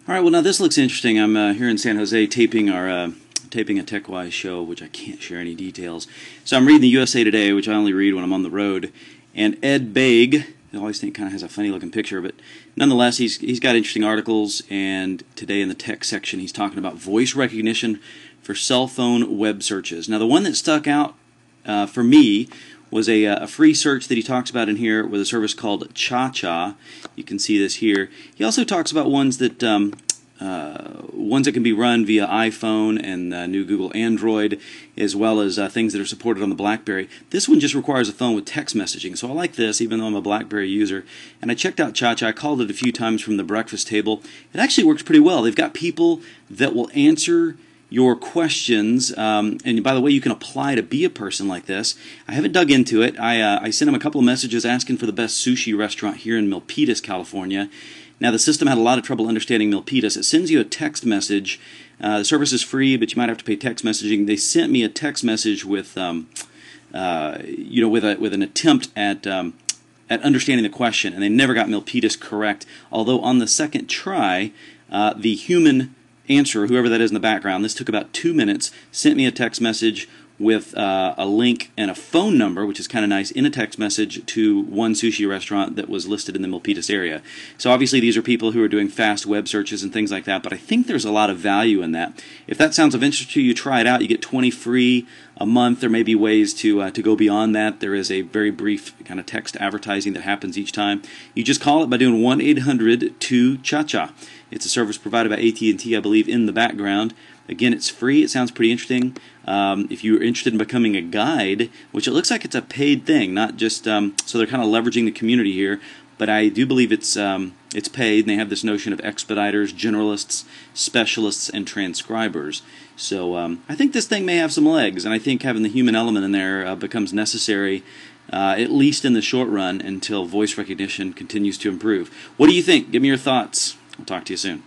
All right, well now this looks interesting. I'm here in San Jose taping a TechWise show, which I can't share any details. So I'm reading the USA Today, which I only read when I'm on the road, and Ed Baig, I always think kind of has a funny looking picture, but nonetheless he's got interesting articles, and today in the tech section he's talking about voice recognition for cell phone web searches. Now the one that stuck out for me was a free search that he talks about in here with a service called Cha. You can see this here. He also talks about ones that can be run via iPhone and new Google Android, as well as things that are supported on the BlackBerry. This one just requires a phone with text messaging, so I like this even though I'm a BlackBerry user. And I checked out Cha. I called it a few times from the breakfast table. It actually works pretty well. They've got people that will answer your questions, and by the way, you can apply to be a person like this. I haven't dug into it. I sent him a couple of messages asking for the best sushi restaurant here in Milpitas, California. Now the system had a lot of trouble understanding Milpitas. It sends you a text message. The service is free, but you might have to pay text messaging. They sent me a text message with, with an attempt at understanding the question, and they never got Milpitas correct. Although on the second try, the human answer, whoever that is in the background, this took about 2 minutes, sent me a text message with a link and a phone number, which is kind of nice, in a text message to one sushi restaurant that was listed in the Milpitas area. So obviously these are people who are doing fast web searches and things like that, but I think there's a lot of value in that. If that sounds of interest to you, try it out. You get 20 free a month. There may be ways to go beyond that. There is a very brief kind of text advertising that happens each time. You just call it by doing 1-800-2-CHA-CHA. It's a service provided by AT&T, I believe, in the background. Again, it's free. It sounds pretty interesting. If you're interested in becoming a guide, which it looks like it's a paid thing, not just so they're kind of leveraging the community here, but I do believe it's paid, and they have this notion of expediters, generalists, specialists, and transcribers. So I think this thing may have some legs, and I think having the human element in there becomes necessary, at least in the short run, until voice recognition continues to improve. What do you think? Give me your thoughts. I'll talk to you soon.